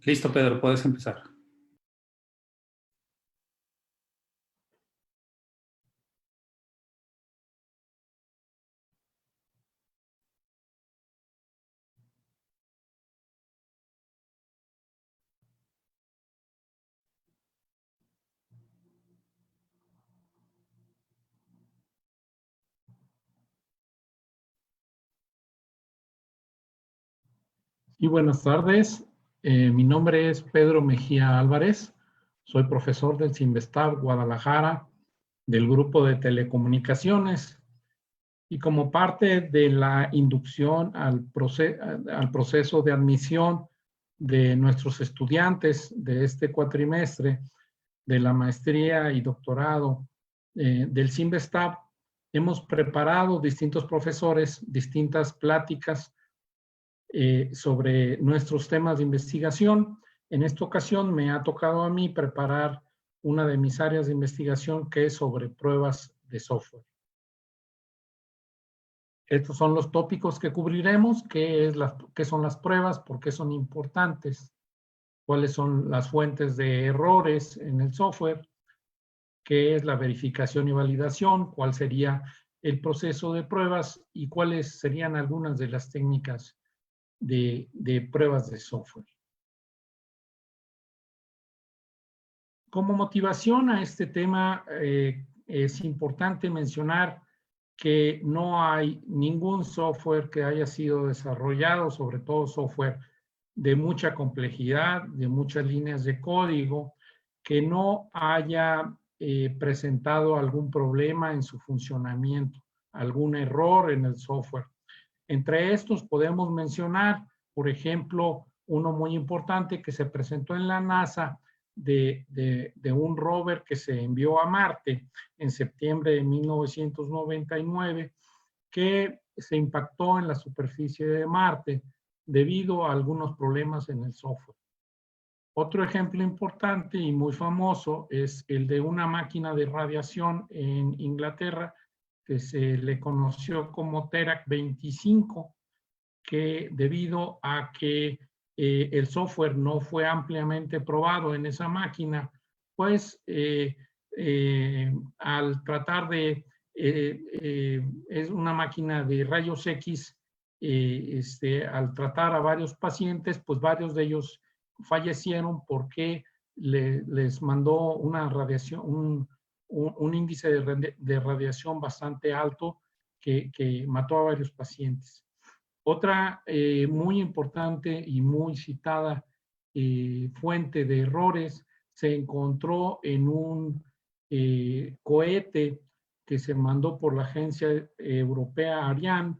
Listo, Pedro, puedes empezar. Y buenas tardes. Mi nombre es Pedro Mejía Álvarez. Soy profesor del CINVESTAB Guadalajara, del grupo de telecomunicaciones. Y como parte de la inducción al proceso de admisión de nuestros estudiantes de este cuatrimestre de la maestría y doctorado del CINVESTAB, hemos preparado distintos profesores, distintas pláticas sobre nuestros temas de investigación. En esta ocasión me ha tocado a mí preparar una de mis áreas de investigación que es sobre pruebas de software. Estos son los tópicos que cubriremos, qué son las pruebas, por qué son importantes, cuáles son las fuentes de errores en el software, qué es la verificación y validación, cuál sería el proceso de pruebas y cuáles serían algunas de las técnicas de pruebas de software. Como motivación a este tema, es importante mencionar que no hay ningún software que haya sido desarrollado, sobre todo software de mucha complejidad, de muchas líneas de código, que no haya presentado algún problema en su funcionamiento, algún error en el software. Entre estos podemos mencionar, por ejemplo, uno muy importante que se presentó en la NASA de un rover que se envió a Marte en septiembre de 1999, que se impactó en la superficie de Marte debido a algunos problemas en el software. Otro ejemplo importante y muy famoso es el de una máquina de radiación en Inglaterra que se le conoció como Terac 25, que debido a que el software no fue ampliamente probado en esa máquina, pues al tratar de, es una máquina de rayos X, al tratar a varios pacientes, pues varios de ellos fallecieron porque les mandó una radiación, un índice de radiación bastante alto que mató a varios pacientes. Otra muy importante y muy citada fuente de errores se encontró en un cohete que se mandó por la agencia europea Ariane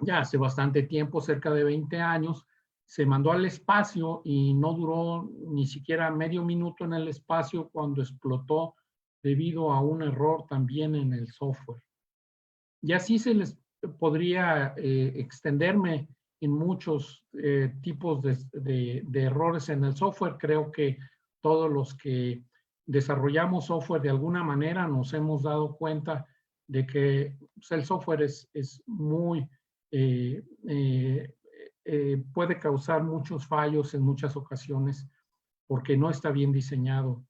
ya hace bastante tiempo, cerca de 20 años. Se mandó al espacio y no duró ni siquiera medio minuto en el espacio cuando explotó debido a un error también en el software. Y así se les podría extenderme en muchos tipos de errores en el software. Creo que todos los que desarrollamos software de alguna manera nos hemos dado cuenta de que pues, el software es muy, puede causar muchos fallos en muchas ocasiones porque no está bien diseñado.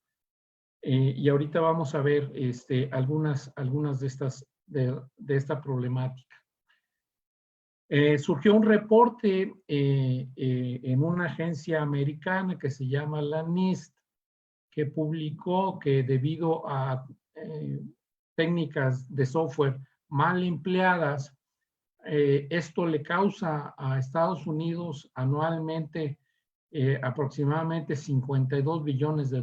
Y ahorita vamos a ver algunas de estas de esta problemática. Surgió un reporte en una agencia americana que se llama la NIST, que publicó que debido a técnicas de software mal empleadas, esto le causa a Estados Unidos anualmente aproximadamente 52 billones de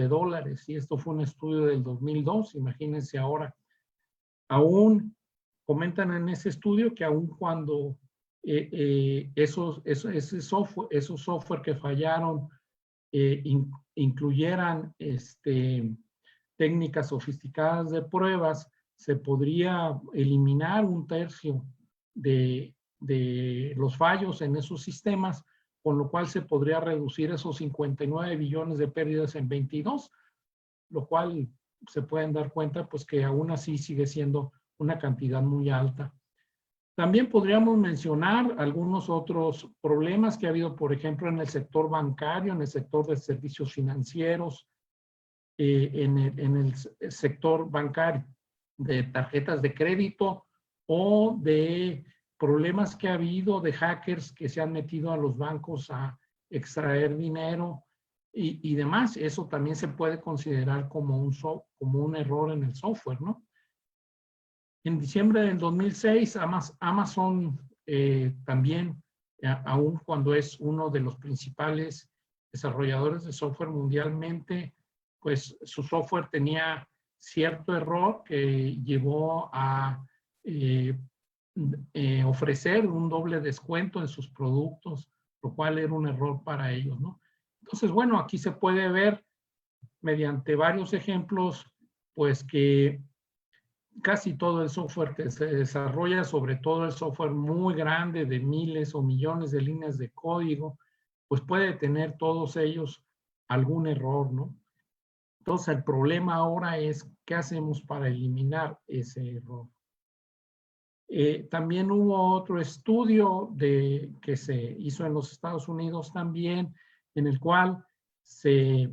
dólares. Y esto fue un estudio del 2002, imagínense ahora. Aún comentan en ese estudio que aún cuando esos software que fallaron incluyeran técnicas sofisticadas de pruebas, se podría eliminar un tercio de los fallos en esos sistemas, con lo cual se podría reducir esos 59 billones de pérdidas en 22, lo cual se pueden dar cuenta pues que aún así sigue siendo una cantidad muy alta. También podríamos mencionar algunos otros problemas que ha habido, por ejemplo, en el sector bancario, en el sector de servicios financieros, en el sector bancario de tarjetas de crédito o de problemas que ha habido de hackers que se han metido a los bancos a extraer dinero y demás. Eso también se puede considerar como un error en el software, ¿no? En diciembre del 2006, Amazon también, aun cuando es uno de los principales desarrolladores de software mundialmente, pues su software tenía cierto error que llevó a ofrecer un doble descuento en sus productos, lo cual era un error para ellos, ¿no? Entonces, bueno, aquí se puede ver mediante varios ejemplos, pues que casi todo el software que se desarrolla, sobre todo el software muy grande de miles o millones de líneas de código, pues puede tener todos ellos algún error, ¿no? Entonces el problema ahora es qué hacemos para eliminar ese error. También hubo otro estudio que se hizo en los Estados Unidos también, en el cual se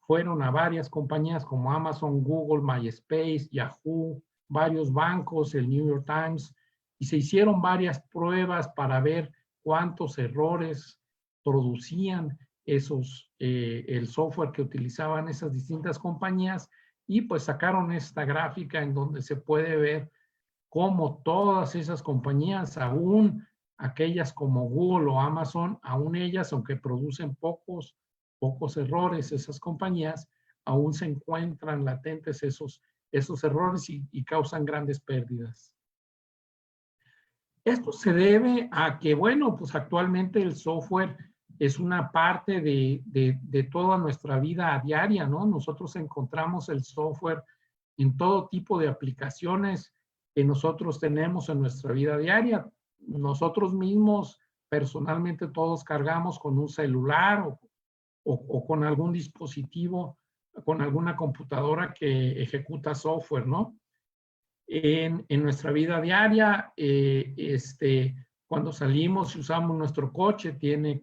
fueron a varias compañías como Amazon, Google, MySpace, Yahoo, varios bancos, el New York Times, y se hicieron varias pruebas para ver cuántos errores producían el software que utilizaban esas distintas compañías, y pues sacaron esta gráfica en donde se puede ver cómo todas esas compañías, aún aquellas como Google o Amazon, aún ellas, aunque producen pocos errores, esas compañías, aún se encuentran latentes esos errores y causan grandes pérdidas. Esto se debe a que, bueno, pues actualmente el software es una parte de toda nuestra vida diaria, ¿no? Nosotros encontramos el software en todo tipo de aplicaciones que nosotros tenemos en nuestra vida diaria. Nosotros mismos, personalmente, todos cargamos con un celular o con algún dispositivo, con alguna computadora que ejecuta software, ¿no? En nuestra vida diaria, cuando salimos y usamos nuestro coche, tiene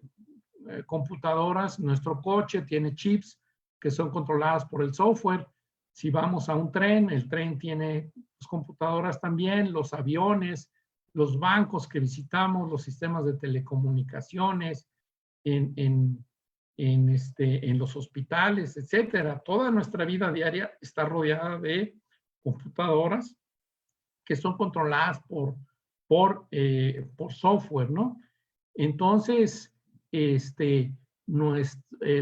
computadoras, nuestro coche tiene chips que son controladas por el software. Si vamos a un tren, el tren tiene computadoras también, los aviones, los bancos que visitamos, los sistemas de telecomunicaciones, en los hospitales, etcétera. Toda nuestra vida diaria está rodeada de computadoras que son controladas por software, ¿no? Entonces, el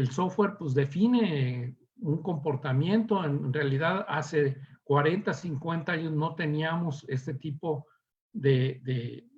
software pues define un comportamiento. En realidad, hace 40, 50 años no teníamos este tipo de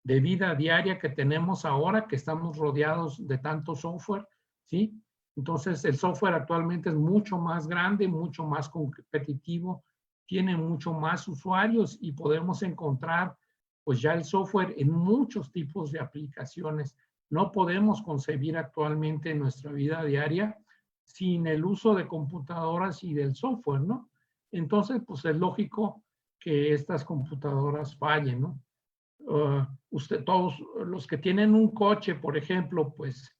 vida diaria que tenemos ahora, que estamos rodeados de tanto software, ¿sí? Entonces, el software actualmente es mucho más grande, mucho más competitivo, tiene mucho más usuarios y podemos encontrar pues ya el software en muchos tipos de aplicaciones. No podemos concebir actualmente nuestra vida diaria sin el uso de computadoras y del software, ¿no? Entonces, pues es lógico que estas computadoras fallen, ¿no? Todos los que tienen un coche, por ejemplo, pues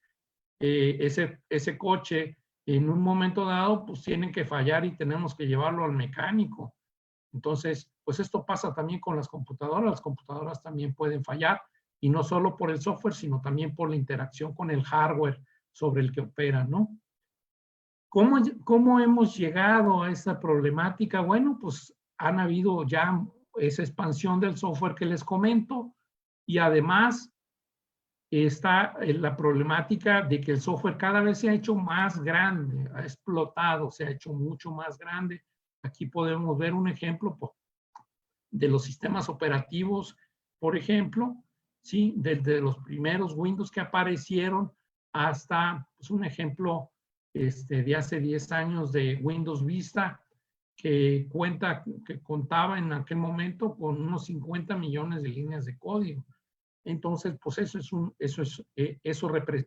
ese coche en un momento dado, pues tienen que fallar y tenemos que llevarlo al mecánico. Entonces, pues esto pasa también con las computadoras también pueden fallar, y no solo por el software, sino también por la interacción con el hardware sobre el que operan, ¿no? ¿Cómo hemos llegado a esta problemática? Bueno, pues han habido ya esa expansión del software que les comento, y además está la problemática de que el software cada vez se ha hecho más grande, ha explotado, se ha hecho mucho más grande. Aquí podemos ver un ejemplo de los sistemas operativos, por ejemplo, ¿sí? Desde los primeros Windows que aparecieron hasta pues, un ejemplo de hace 10 años de Windows Vista, que contaba en aquel momento con unos 50 millones de líneas de código. Entonces, pues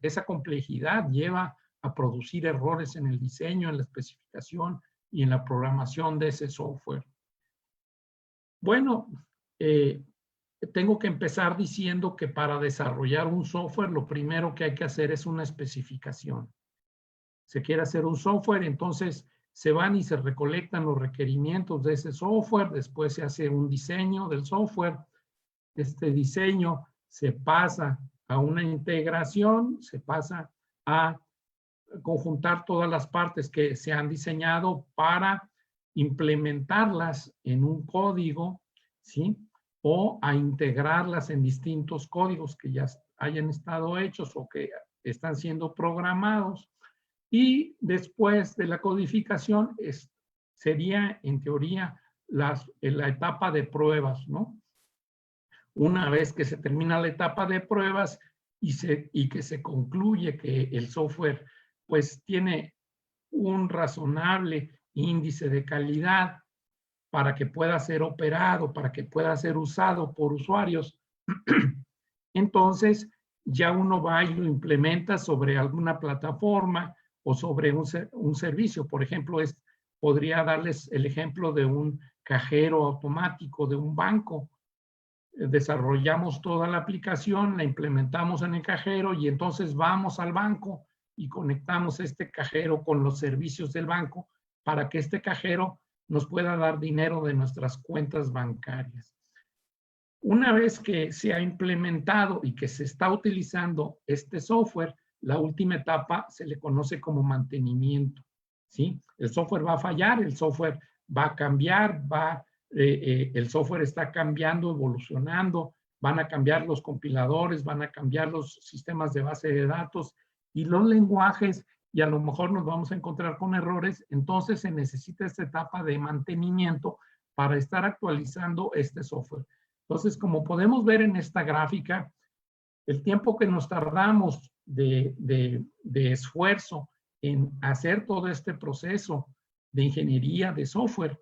esa complejidad lleva a producir errores en el diseño, en la especificación y en la programación de ese software. Bueno, tengo que empezar diciendo que para desarrollar un software, lo primero que hay que hacer es una especificación. Se quiere hacer un software, entonces se van y se recolectan los requerimientos de ese software, después se hace un diseño del software, este diseño se pasa a una integración, se pasa a conjuntar todas las partes que se han diseñado para implementarlas en un código, ¿sí? O a integrarlas en distintos códigos que ya hayan estado hechos o que están siendo programados. Y después de la codificación sería, en teoría, la etapa de pruebas, ¿no? Una vez que se termina la etapa de pruebas y que se concluye que el software pues tiene un razonable índice de calidad para que pueda ser operado, para que pueda ser usado por usuarios, entonces ya uno va y lo implementa sobre alguna plataforma o sobre un servicio. Por ejemplo, podría darles el ejemplo de un cajero automático de un banco. Desarrollamos toda la aplicación, la implementamos en el cajero y entonces vamos al banco y conectamos este cajero con los servicios del banco para que este cajero nos pueda dar dinero de nuestras cuentas bancarias. Una vez que se ha implementado y que se está utilizando este software, la última etapa se le conoce como mantenimiento, ¿sí? El software va a fallar, el software va a cambiar, el software está cambiando, evolucionando, van a cambiar los compiladores, van a cambiar los sistemas de base de datos y los lenguajes, y a lo mejor nos vamos a encontrar con errores. Entonces se necesita esta etapa de mantenimiento para estar actualizando este software. Entonces, como podemos ver en esta gráfica, el tiempo que nos tardamos de esfuerzo en hacer todo este proceso de ingeniería de software,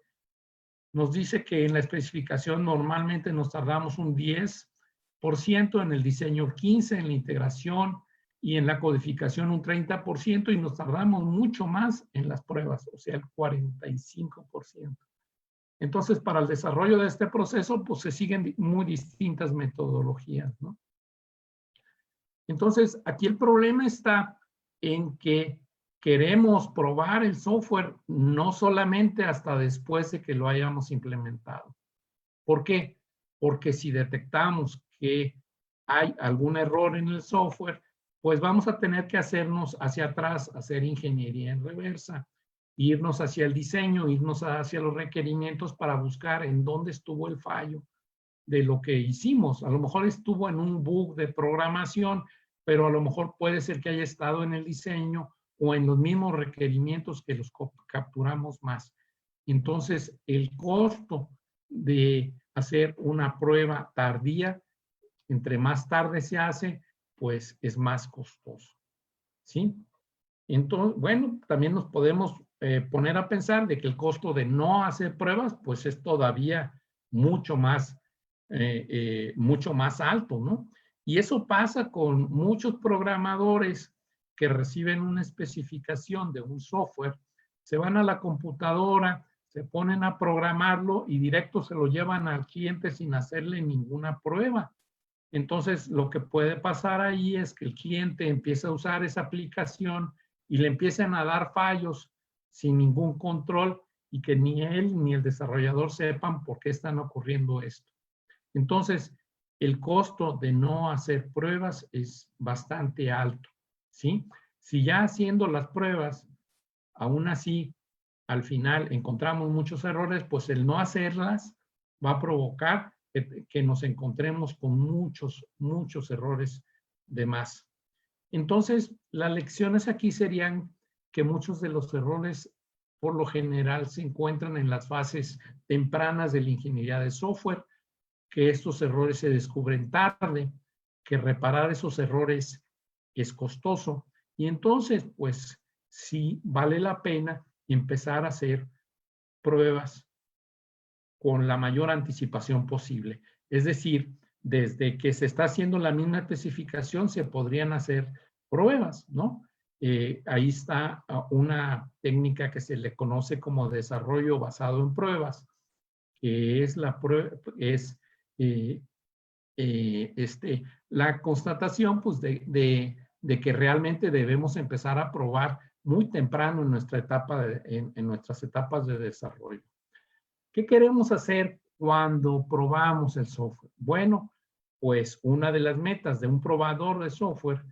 nos dice que en la especificación normalmente nos tardamos un 10%, en el diseño 15%, en la integración y en la codificación un 30%, y nos tardamos mucho más en las pruebas, o sea, el 45%. Entonces, para el desarrollo de este proceso, pues se siguen muy distintas metodologías, ¿no? Entonces, aquí el problema está en que queremos probar el software no solamente hasta después de que lo hayamos implementado. ¿Por qué? Porque si detectamos que hay algún error en el software, pues vamos a tener que hacernos hacia atrás, hacer ingeniería en reversa, irnos hacia el diseño, irnos hacia los requerimientos para buscar en dónde estuvo el fallo de lo que hicimos. A lo mejor estuvo en un bug de programación, pero a lo mejor puede ser que haya estado en el diseño o en los mismos requerimientos que los capturamos más. Entonces, el costo de hacer una prueba tardía, entre más tarde se hace, pues es más costoso, ¿sí? Entonces, bueno, también nos podemos poner a pensar de que el costo de no hacer pruebas, pues es todavía mucho más alto, ¿no? Y eso pasa con muchos programadores que reciben una especificación de un software, se van a la computadora, se ponen a programarlo y directo se lo llevan al cliente sin hacerle ninguna prueba. Entonces, lo que puede pasar ahí es que el cliente empieza a usar esa aplicación y le empiezan a dar fallos sin ningún control y que ni él ni el desarrollador sepan por qué están ocurriendo esto. Entonces, el costo de no hacer pruebas es bastante alto, ¿sí? Si ya haciendo las pruebas, aún así, al final encontramos muchos errores, pues el no hacerlas va a provocar que nos encontremos con muchos errores de más. Entonces, las lecciones aquí serían que muchos de los errores, por lo general, se encuentran en las fases tempranas de la ingeniería de software, que estos errores se descubren tarde, que reparar esos errores es costoso, y entonces, pues, sí vale la pena empezar a hacer pruebas con la mayor anticipación posible. Es decir, desde que se está haciendo la misma especificación, se podrían hacer pruebas, ¿no? Ahí está una técnica que se le conoce como desarrollo basado en pruebas, que es eh, la constatación pues, de que realmente debemos empezar a probar muy temprano en nuestra etapa en nuestras etapas de desarrollo. ¿Qué queremos hacer cuando probamos el software? Bueno, pues una de las metas de un probador de software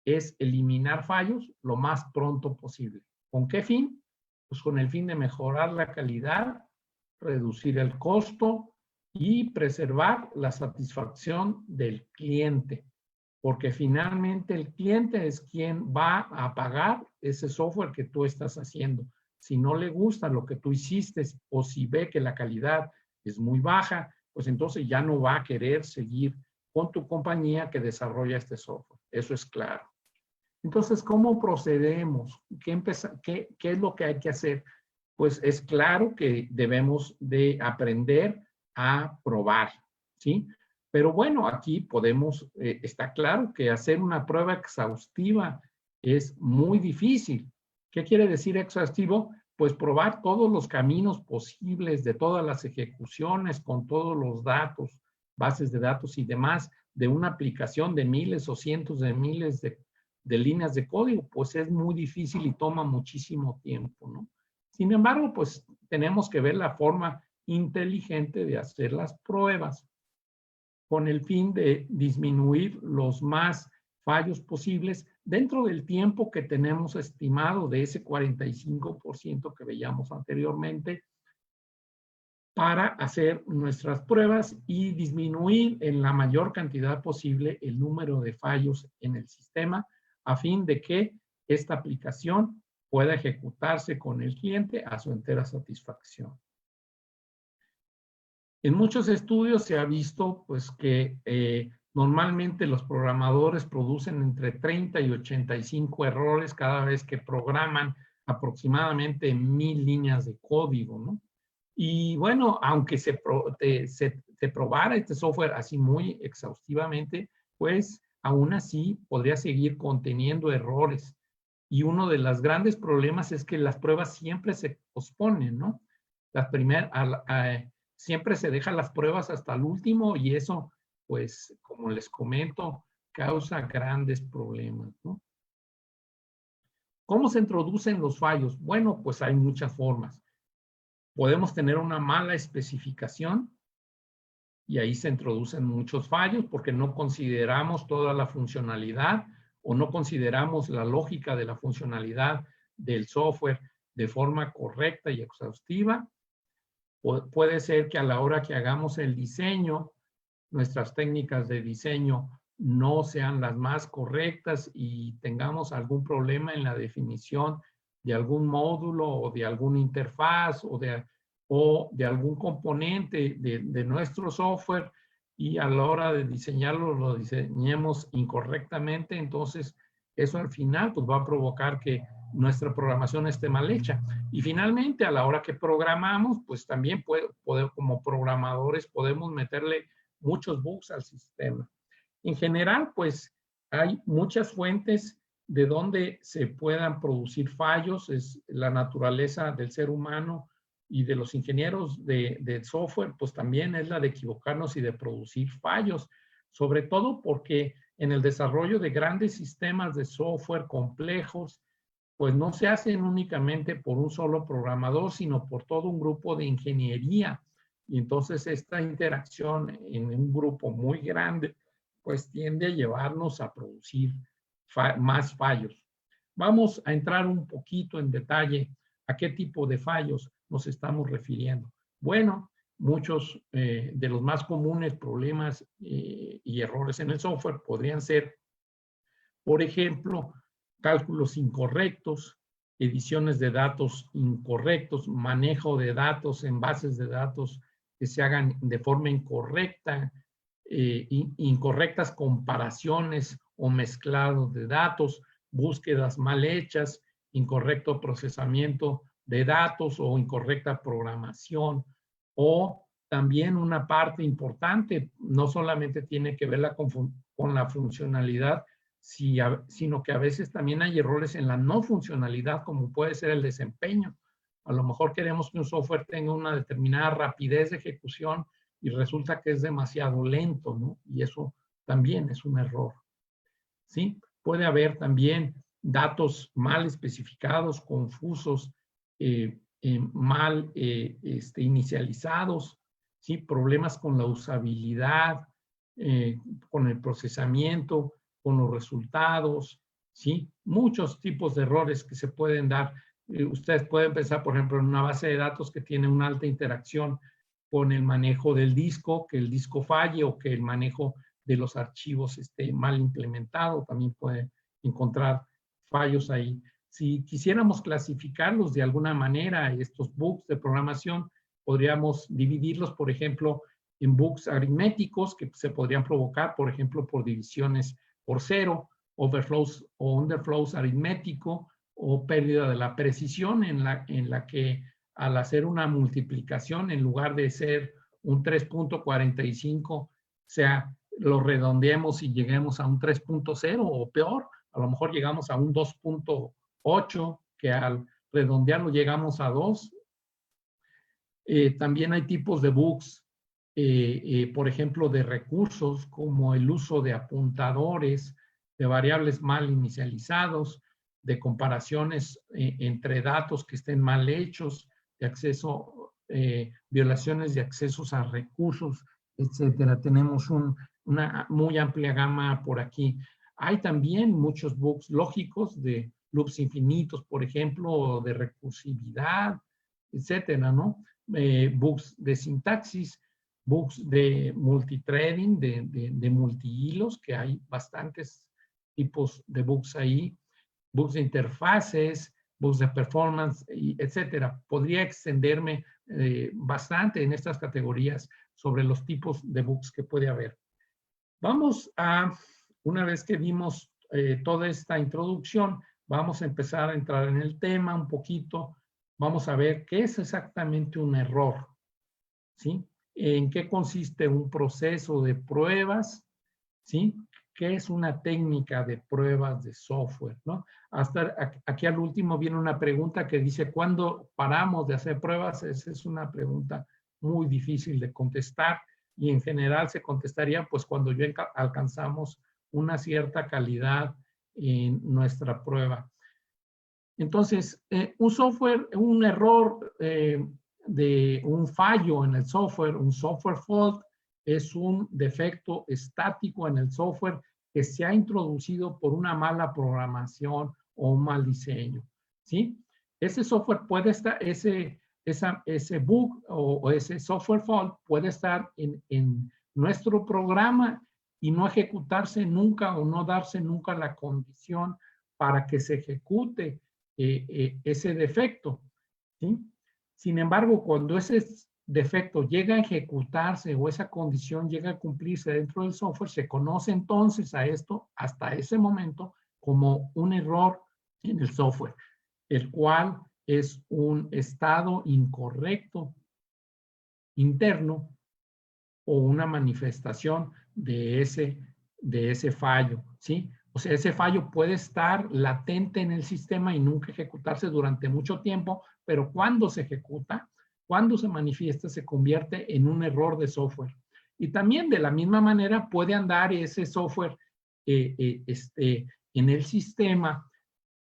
es eliminar fallos lo más pronto posible. ¿Con qué fin? Pues con el fin de mejorar la calidad, reducir el costo y preservar la satisfacción del cliente, porque finalmente el cliente es quien va a pagar ese software que tú estás haciendo. Si no le gusta lo que tú hiciste o si ve que la calidad es muy baja, pues entonces ya no va a querer seguir con tu compañía que desarrolla este software. Eso es claro. Entonces, ¿cómo procedemos? ¿Qué es lo que hay que hacer? Pues es claro que debemos de aprender a probar, ¿sí? Pero bueno, aquí podemos, está claro que hacer una prueba exhaustiva es muy difícil. ¿Qué quiere decir exhaustivo? Pues probar todos los caminos posibles de todas las ejecuciones con todos los datos, bases de datos y demás de una aplicación de miles o cientos de miles de líneas de código, pues es muy difícil y toma muchísimo tiempo, ¿no? Sin embargo, pues tenemos que ver la forma inteligente de hacer las pruebas con el fin de disminuir los más fallos posibles dentro del tiempo que tenemos estimado de ese 45% que veíamos anteriormente para hacer nuestras pruebas y disminuir en la mayor cantidad posible el número de fallos en el sistema a fin de que esta aplicación pueda ejecutarse con el cliente a su entera satisfacción. En muchos estudios se ha visto pues, que normalmente los programadores producen entre 30 y 85 errores cada vez que programan aproximadamente 1000 líneas de código, ¿no? Y bueno, aunque se probara este software así muy exhaustivamente, pues aún así podría seguir conteniendo errores. Y uno de los grandes problemas es que las pruebas siempre se posponen, ¿no? Siempre se dejan las pruebas hasta el último y eso, pues, como les comento, causa grandes problemas, ¿no? ¿Cómo se introducen los fallos? Bueno, pues hay muchas formas. Podemos tener una mala especificación y ahí se introducen muchos fallos porque no consideramos toda la funcionalidad o no consideramos la lógica de la funcionalidad del software de forma correcta y exhaustiva. Puede ser que a la hora que hagamos el diseño, nuestras técnicas de diseño no sean las más correctas y tengamos algún problema en la definición de algún módulo o de alguna interfaz o de algún componente de nuestro software y a la hora de diseñarlo lo diseñemos incorrectamente, entonces eso al final pues, va a provocar que nuestra programación esté mal hecha. Y finalmente, a la hora que programamos, pues también como programadores podemos meterle muchos bugs al sistema. En general, pues hay muchas fuentes de donde se puedan producir fallos, es la naturaleza del ser humano y de los ingenieros de software, pues también es la de equivocarnos y de producir fallos, sobre todo porque en el desarrollo de grandes sistemas de software complejos, pues no se hacen únicamente por un solo programador, sino por todo un grupo de ingeniería. Y entonces esta interacción en un grupo muy grande, pues tiende a llevarnos a producir más fallos. Vamos a entrar un poquito en detalle a qué tipo de fallos nos estamos refiriendo. Bueno, muchos de los más comunes problemas y errores en el software podrían ser, por ejemplo, cálculos incorrectos, ediciones de datos incorrectos, manejo de datos en bases de datos que se hagan de forma incorrecta, incorrectas comparaciones o mezclados de datos, búsquedas mal hechas, incorrecto procesamiento de datos o incorrecta programación. O también una parte importante, no solamente tiene que ver con la funcionalidad, sino que a veces también hay errores en la no funcionalidad, como puede ser el desempeño. A lo mejor queremos que un software tenga una determinada rapidez de ejecución, y resulta que es demasiado lento, ¿no? Y eso también es un error, ¿sí? Puede haber también datos mal especificados, confusos, mal inicializados, ¿sí? Problemas con la usabilidad, con el procesamiento, con los resultados, ¿sí? Muchos tipos de errores que se pueden dar. Ustedes pueden pensar, por ejemplo, en una base de datos que tiene una alta interacción con el manejo del disco, que el disco falle o que el manejo de los archivos esté mal implementado, también puede encontrar fallos ahí. Si quisiéramos clasificarlos de alguna manera, estos bugs de programación, podríamos dividirlos, por ejemplo, en bugs aritméticos que se podrían provocar, por ejemplo, por divisiones por cero, overflows o underflows aritmético, o pérdida de la precisión en la que al hacer una multiplicación, en lugar de ser un 3.45, sea, lo redondeemos y lleguemos a un 3.0 o peor, a lo mejor llegamos a un 2.8, que al redondearlo llegamos a 2. También hay tipos de bugs, por ejemplo, de recursos, como el uso de apuntadores, de variables mal inicializados, de comparaciones entre datos que estén mal hechos, de acceso, violaciones de accesos a recursos, etcétera. Tenemos una muy amplia gama por aquí. Hay también muchos bugs lógicos de loops infinitos, por ejemplo, o de recursividad, etcétera, ¿no? Bugs de sintaxis, bugs de multithreading, de multihilos, que hay bastantes tipos de bugs ahí, bugs de interfaces, bugs de performance, etcétera. Podría extenderme bastante en estas categorías sobre los tipos de bugs que puede haber. Vamos a, una vez que vimos toda esta introducción, vamos a empezar a entrar en el tema un poquito. Vamos a ver qué es exactamente un error, ¿sí? En qué consiste un proceso de pruebas, ¿sí? ¿Qué es una técnica de pruebas de software, ¿no? Hasta aquí al último viene una pregunta que dice, ¿cuándo paramos de hacer pruebas? Esa es una pregunta muy difícil de contestar y en general se contestaría pues cuando ya alcanzamos una cierta calidad en nuestra prueba. Entonces, un error de un fallo en el software, un software fault, es un defecto estático en el software que se ha introducido por una mala programación o un mal diseño, ¿sí? Ese software puede estar, ese bug o ese software fault puede estar en nuestro programa y no ejecutarse nunca o no darse nunca la condición para que se ejecute ese defecto, ¿sí? Sin embargo, cuando ese defecto llega a ejecutarse o esa condición llega a cumplirse dentro del software, se conoce entonces a esto, hasta ese momento, como un error en el software, el cual es un estado incorrecto interno o una manifestación de ese fallo, ¿sí? O sea, ese fallo puede estar latente en el sistema y nunca ejecutarse durante mucho tiempo, pero cuando se ejecuta, cuando se manifiesta, se convierte en un error de software. Y también de la misma manera puede andar ese software en el sistema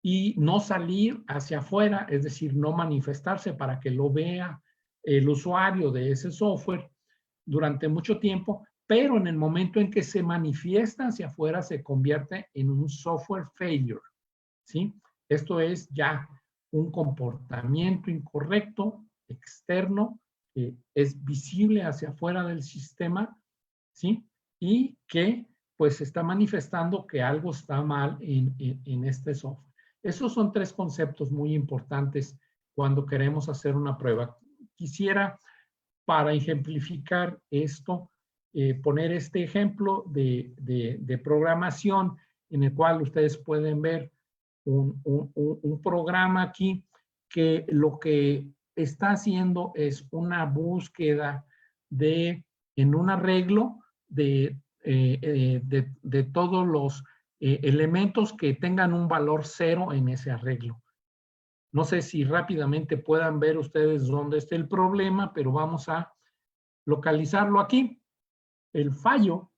y no salir hacia afuera, es decir, no manifestarse para que lo vea el usuario de ese software durante mucho tiempo, pero en el momento en que se manifiesta hacia afuera se convierte en un software failure, ¿sí? Esto es ya un comportamiento incorrecto, externo, que es visible hacia afuera del sistema, ¿sí? Y que pues está manifestando que algo está mal en este software. Esos son tres conceptos muy importantes cuando queremos hacer una prueba. Quisiera, para ejemplificar esto, poner este ejemplo de programación en el cual ustedes pueden ver un programa aquí que lo que está haciendo es una búsqueda en un arreglo de todos los elementos que tengan un valor 0 en ese arreglo. No sé si rápidamente puedan ver ustedes dónde está el problema, pero vamos a localizarlo aquí. El fallo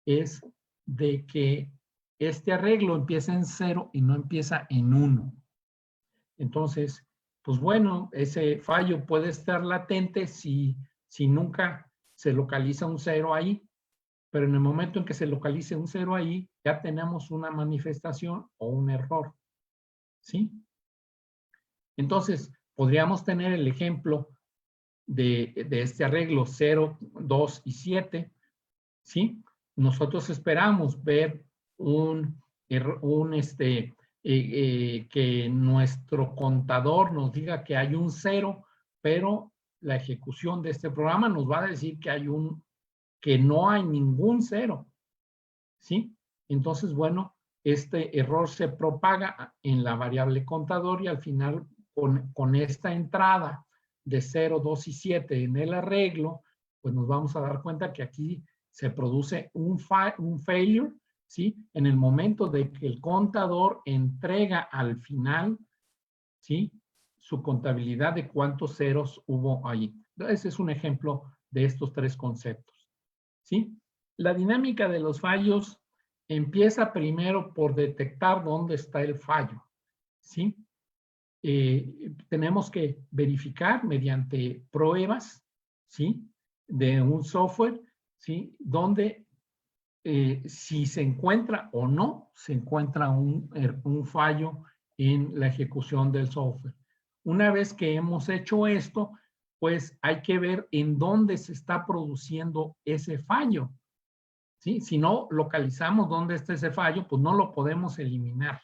es de que este arreglo empieza en 0 y no empieza en 1. Entonces, pues bueno, ese fallo puede estar latente si nunca se localiza un 0 ahí, pero en el momento en que se localice un 0 ahí, ya tenemos una manifestación o un error, ¿sí? Entonces, podríamos tener el ejemplo de este arreglo 0, 2 y 7, ¿sí? Nosotros esperamos ver que nuestro contador nos diga que hay un 0, pero la ejecución de este programa nos va a decir que no hay ningún 0, ¿sí? Entonces, bueno, este error se propaga en la variable contador y al final con esta entrada de 0, 2 y 7 en el arreglo, pues nos vamos a dar cuenta que aquí se produce un failure, ¿sí? En el momento de que el contador entrega al final, ¿sí? Su contabilidad de cuántos ceros hubo ahí. Ese es un ejemplo de estos tres conceptos, ¿sí? La dinámica de los fallos empieza primero por detectar dónde está el fallo, ¿sí? Tenemos que verificar mediante pruebas, ¿sí? De un software, ¿sí? Donde si se encuentra o no se encuentra un fallo en la ejecución del software. Una vez que hemos hecho esto, pues hay que ver en dónde se está produciendo ese fallo, ¿sí? Si no localizamos dónde está ese fallo, pues no lo podemos eliminar,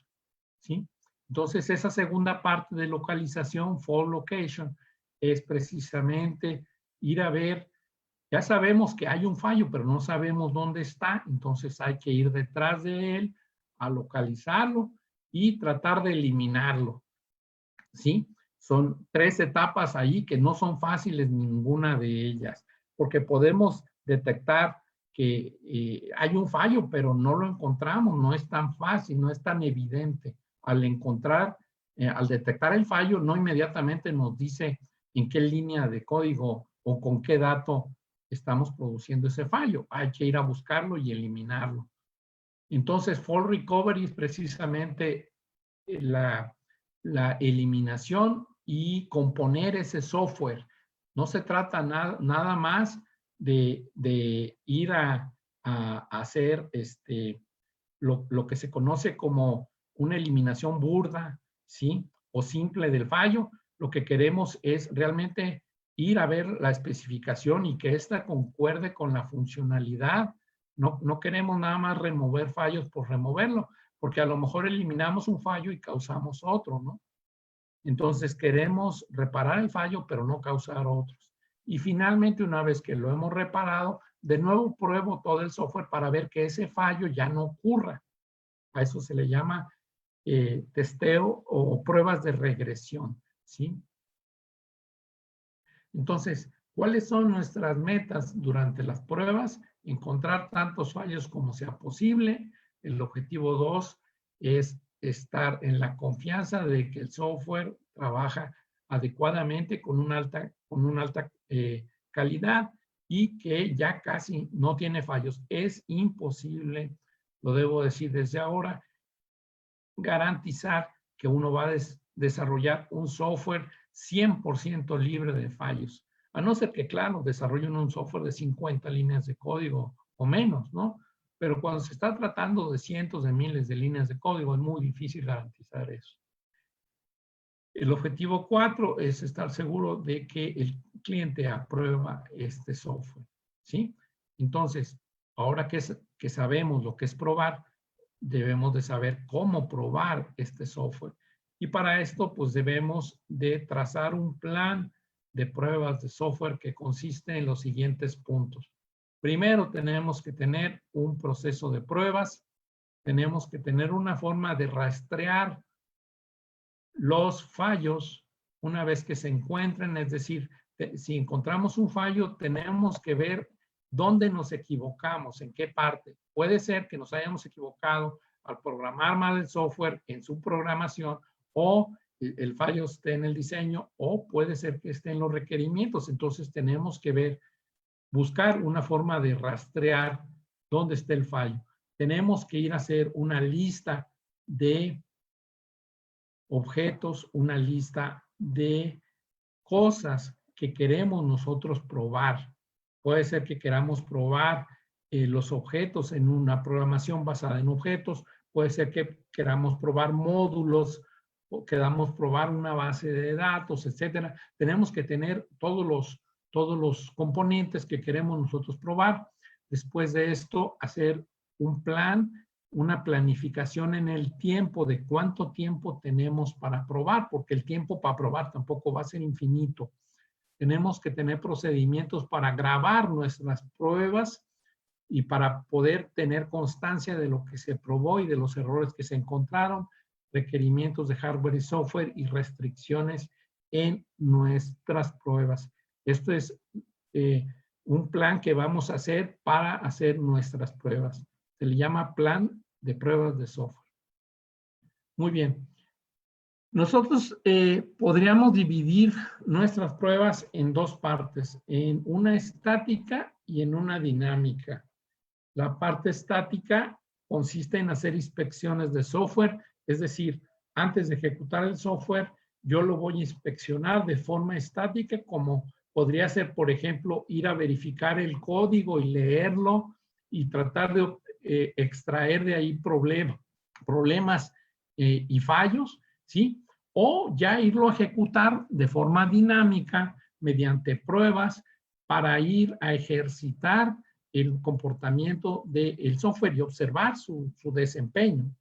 ¿sí? Entonces, esa segunda parte de localización, fault location, es precisamente ir a ver, ya sabemos que hay un fallo, pero no sabemos dónde está, entonces hay que ir detrás de él, a localizarlo y tratar de eliminarlo, ¿sí? Son tres etapas ahí que no son fáciles ninguna de ellas, porque podemos detectar que hay un fallo, pero no lo encontramos, no es tan fácil, no es tan evidente. Al detectar el fallo, no inmediatamente nos dice en qué línea de código o con qué dato estamos produciendo ese fallo. Hay que ir a buscarlo y eliminarlo. Entonces, fault recovery es precisamente la eliminación y componer ese software. No se trata nada más de ir a hacer lo que se conoce como una eliminación burda, ¿sí? O simple del fallo. Lo que queremos es realmente ir a ver la especificación y que ésta concuerde con la funcionalidad. No queremos nada más remover fallos por removerlo, porque a lo mejor eliminamos un fallo y causamos otro, ¿no? Entonces queremos reparar el fallo, pero no causar otros. Y finalmente, una vez que lo hemos reparado, de nuevo pruebo todo el software para ver que ese fallo ya no ocurra. A eso se le llama testeo o pruebas de regresión, ¿sí? Entonces, ¿cuáles son nuestras metas durante las pruebas? Encontrar tantos fallos como sea posible. El objetivo 2 es estar en la confianza de que el software trabaja adecuadamente con una alta calidad y que ya casi no tiene fallos. Es imposible, lo debo decir desde ahora, garantizar que uno va a desarrollar un software 100% libre de fallos. A no ser que, claro, desarrollen un software de 50 líneas de código o menos, ¿no? Pero cuando se está tratando de cientos de miles de líneas de código, es muy difícil garantizar eso. El objetivo 4 es estar seguro de que el cliente aprueba este software, ¿sí? Entonces, ahora que sabemos lo que es probar, debemos de saber cómo probar este software. Y para esto, pues debemos de trazar un plan de pruebas de software que consiste en los siguientes puntos. Primero, tenemos que tener un proceso de pruebas. Tenemos que tener una forma de rastrear los fallos una vez que se encuentren. Es decir, si encontramos un fallo, tenemos que ver dónde nos equivocamos, en qué parte. Puede ser que nos hayamos equivocado al programar mal el software en su programación, o el fallo esté en el diseño, o puede ser que esté en los requerimientos. Entonces tenemos que ver buscar una forma de rastrear dónde está el fallo. Tenemos que ir a hacer una lista de objetos, una lista de cosas que queremos nosotros probar. Puede ser que queramos probar los objetos en una programación basada en objetos, puede ser que queramos probar módulos, o queramos probar una base de datos, etcétera. Tenemos que tener todos los componentes que queremos nosotros probar. Después de esto, hacer un plan, una planificación en el tiempo de cuánto tiempo tenemos para probar, porque el tiempo para probar tampoco va a ser infinito. Tenemos que tener procedimientos para grabar nuestras pruebas y para poder tener constancia de lo que se probó y de los errores que se encontraron, requerimientos de hardware y software y restricciones en nuestras pruebas. Esto es un plan que vamos a hacer para hacer nuestras pruebas. Se le llama plan de pruebas de software. Muy bien. Nosotros podríamos dividir nuestras pruebas en dos partes, en una estática y en una dinámica. La parte estática consiste en hacer inspecciones de software, es decir, antes de ejecutar el software, yo lo voy a inspeccionar de forma estática, como podría ser, por ejemplo, ir a verificar el código y leerlo y tratar de extraer de ahí problemas y fallos, ¿sí? O ya irlo a ejecutar de forma dinámica mediante pruebas para ir a ejercitar el comportamiento del software y observar su desempeño,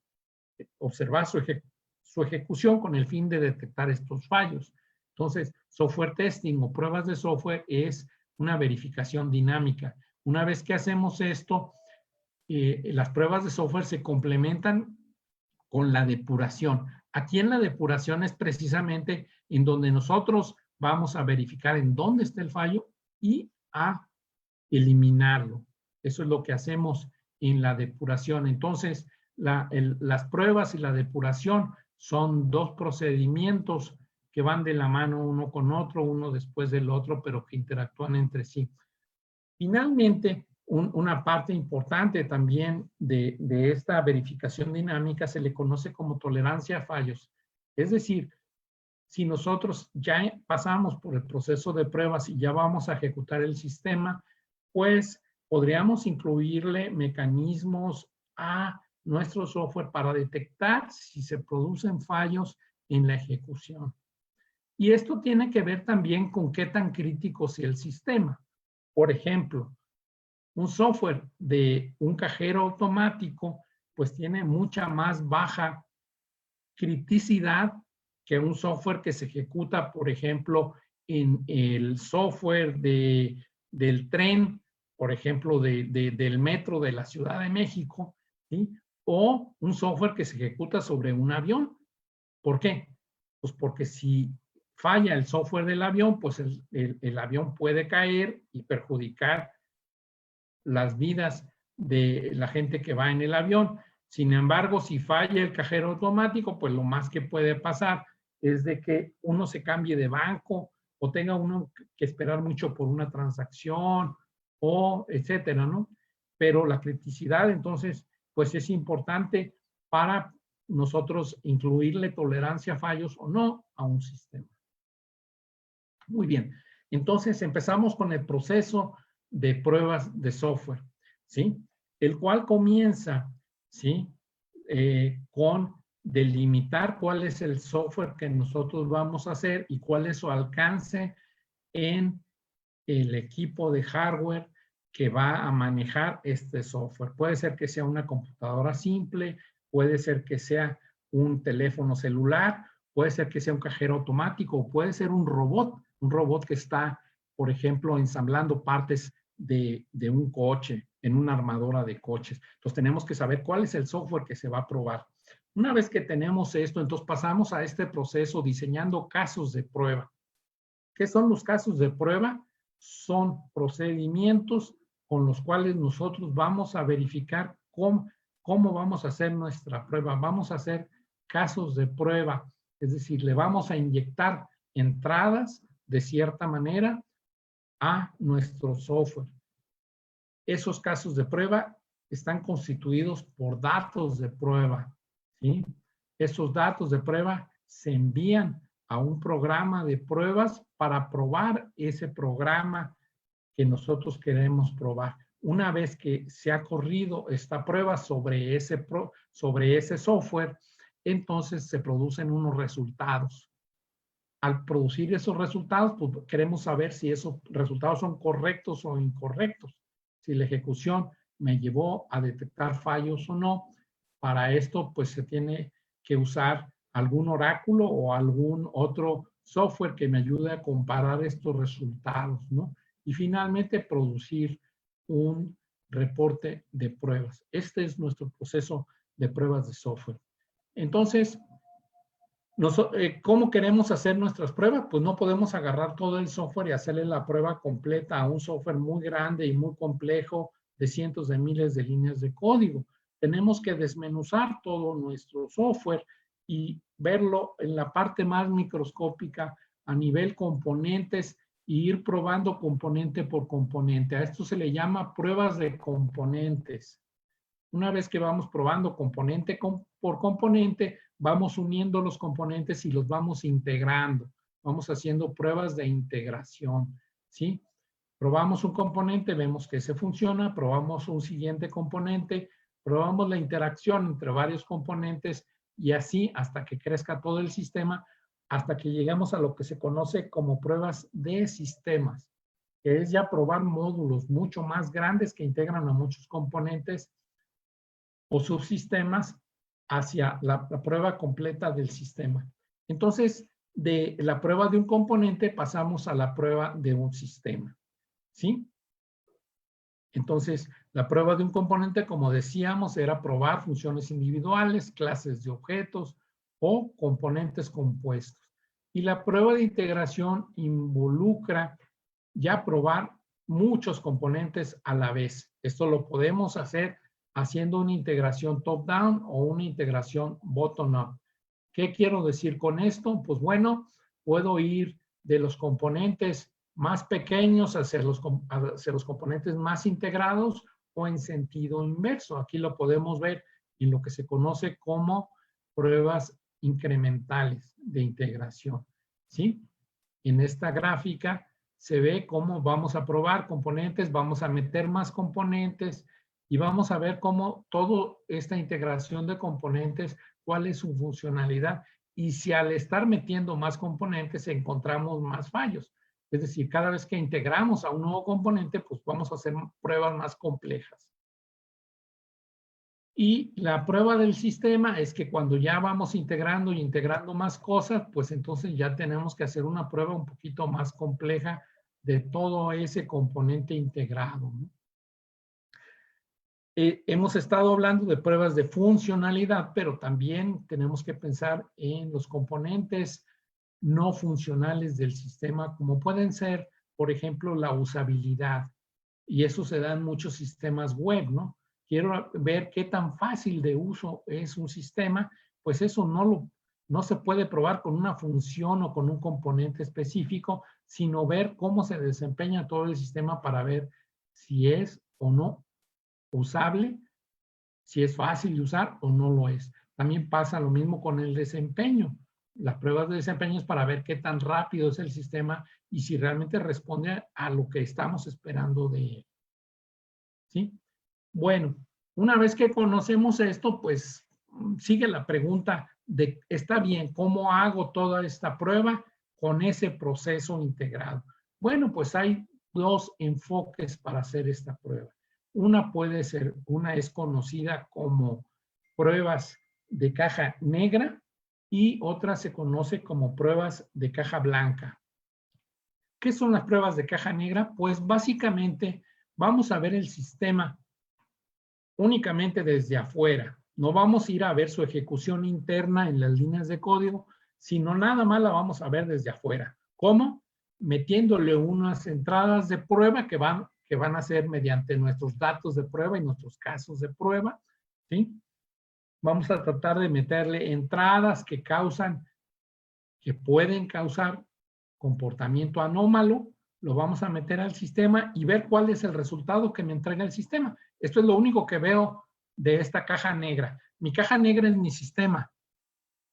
observar su ejecución con el fin de detectar estos fallos. Entonces, software testing o pruebas de software es una verificación dinámica. Una vez que hacemos esto, las pruebas de software se complementan con la depuración. Aquí en la depuración es precisamente en donde nosotros vamos a verificar en dónde está el fallo y a eliminarlo. Eso es lo que hacemos en la depuración. Entonces, las pruebas y la depuración son dos procedimientos que van de la mano uno con otro, uno después del otro, pero que interactúan entre sí. Finalmente, una parte importante también de esta verificación dinámica se le conoce como tolerancia a fallos. Es decir, si nosotros ya pasamos por el proceso de pruebas y ya vamos a ejecutar el sistema, pues podríamos incluirle mecanismos a nuestro software para detectar si se producen fallos en la ejecución. Y esto tiene que ver también con qué tan crítico sea el sistema. Por ejemplo, un software de un cajero automático, pues tiene mucha más baja criticidad que un software que se ejecuta, por ejemplo, en el software del tren, por ejemplo, del metro de la Ciudad de México, ¿sí? O un software que se ejecuta sobre un avión. ¿Por qué? Pues porque si falla el software del avión, pues el avión puede caer y perjudicar las vidas de la gente que va en el avión. Sin embargo, si falla el cajero automático, pues lo más que puede pasar es de que uno se cambie de banco o tenga uno que esperar mucho por una transacción o etcétera, ¿no? Pero la criticidad, entonces, pues es importante para nosotros incluirle tolerancia a fallos o no a un sistema. Muy bien. Entonces, empezamos con el proceso de pruebas de software, ¿sí? El cual comienza, ¿sí? Con delimitar cuál es el software que nosotros vamos a hacer y cuál es su alcance en el equipo de hardware que va a manejar este software. Puede ser que sea una computadora simple, puede ser que sea un teléfono celular, puede ser que sea un cajero automático, puede ser un robot que está, por ejemplo, ensamblando partes de un coche, en una armadora de coches. Entonces tenemos que saber cuál es el software que se va a probar. Una vez que tenemos esto, entonces pasamos a este proceso diseñando casos de prueba. ¿Qué son los casos de prueba? Son procedimientos con los cuales nosotros vamos a verificar cómo vamos a hacer nuestra prueba. Vamos a hacer casos de prueba, es decir, le vamos a inyectar entradas de cierta manera a nuestro software. esos casos de prueba están constituidos por datos de prueba, ¿sí? Esos datos de prueba se envían a un programa de pruebas para probar ese programa que nosotros queremos probar. Una vez que se ha corrido esta prueba sobre ese software, entonces se producen unos resultados. Al producir esos resultados, pues queremos saber si esos resultados son correctos o incorrectos. Si la ejecución me llevó a detectar fallos o no. Para esto, pues se tiene que usar algún oráculo o algún otro software que me ayude a comparar estos resultados, ¿no? Y finalmente producir un reporte de pruebas. Este es nuestro proceso de pruebas de software. Entonces, ¿cómo queremos hacer nuestras pruebas? Pues no podemos agarrar todo el software y hacerle la prueba completa a un software muy grande y muy complejo de cientos de miles de líneas de código. Tenemos que desmenuzar todo nuestro software y verlo en la parte más microscópica a nivel componentes y ir probando componente por componente. A esto se le llama pruebas de componentes. Una vez que vamos probando componente por componente, vamos uniendo los componentes y los vamos integrando. Vamos haciendo pruebas de integración, ¿sí? Probamos un componente, vemos que ese funciona, probamos un siguiente componente, probamos la interacción entre varios componentes y así hasta que crezca todo el sistema, hasta que llegamos a lo que se conoce como pruebas de sistemas, que es ya probar módulos mucho más grandes que integran a muchos componentes o subsistemas hacia la prueba completa del sistema. Entonces, de la prueba de un componente pasamos a la prueba de un sistema, ¿sí? Entonces, la prueba de un componente, como decíamos, era probar funciones individuales, clases de objetos o componentes compuestos. Y la prueba de integración involucra ya probar muchos componentes a la vez. Esto lo podemos hacer haciendo una integración top-down o una integración bottom-up. ¿Qué quiero decir con esto? Pues bueno, puedo ir de los componentes más pequeños hacia los componentes más integrados o en sentido inverso. Aquí lo podemos ver en lo que se conoce como pruebas incrementales de integración, ¿sí? En esta gráfica se ve cómo vamos a probar componentes, vamos a meter más componentes y vamos a ver cómo toda esta integración de componentes, cuál es su funcionalidad y si al estar metiendo más componentes encontramos más fallos. Es decir, cada vez que integramos a un nuevo componente, pues vamos a hacer pruebas más complejas. Y la prueba del sistema es que cuando ya vamos integrando y integrando más cosas, pues entonces ya tenemos que hacer una prueba un poquito más compleja de todo ese componente integrado, ¿no? Hemos estado hablando de pruebas de funcionalidad, pero también tenemos que pensar en los componentes no funcionales del sistema, como pueden ser, por ejemplo, la usabilidad. Y eso se da en muchos sistemas web, ¿no? Quiero ver qué tan fácil de uso es un sistema, pues eso no se puede probar con una función o con un componente específico, sino ver cómo se desempeña todo el sistema para ver si es o no usable, si es fácil de usar o no lo es. También pasa lo mismo con el desempeño. Las pruebas de desempeño es para ver qué tan rápido es el sistema y si realmente responde a lo que estamos esperando de él, ¿sí? Bueno, una vez que conocemos esto, pues sigue la pregunta de, está bien, ¿cómo hago toda esta prueba con ese proceso integrado? Bueno, pues hay dos enfoques para hacer esta prueba. Una es conocida como pruebas de caja negra y otra se conoce como pruebas de caja blanca. ¿Qué son las pruebas de caja negra? Pues básicamente vamos a ver el sistema únicamente desde afuera. No vamos a ir a ver su ejecución interna en las líneas de código, sino nada más la vamos a ver desde afuera. ¿Cómo? Metiéndole unas entradas de prueba que van a ser mediante nuestros datos de prueba y nuestros casos de prueba, ¿sí? Vamos a tratar de meterle entradas que pueden causar comportamiento anómalo lo vamos a meter al sistema y ver cuál es el resultado que me entrega el sistema. Esto es lo único que veo de esta caja negra. Mi caja negra es mi sistema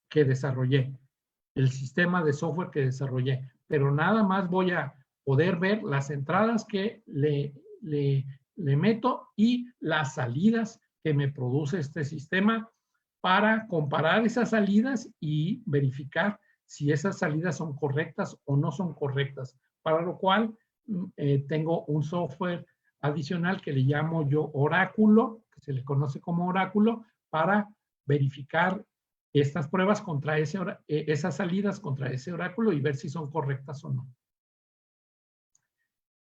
que desarrollé, el sistema de software que desarrollé, pero nada más voy a poder ver las entradas que le meto y las salidas que me produce este sistema para comparar esas salidas y verificar si esas salidas son correctas o no son correctas, para lo cual tengo un software adicional que le llamo yo Oráculo, que se le conoce como Oráculo, para verificar estas pruebas contra esas salidas contra ese oráculo y ver si son correctas o no.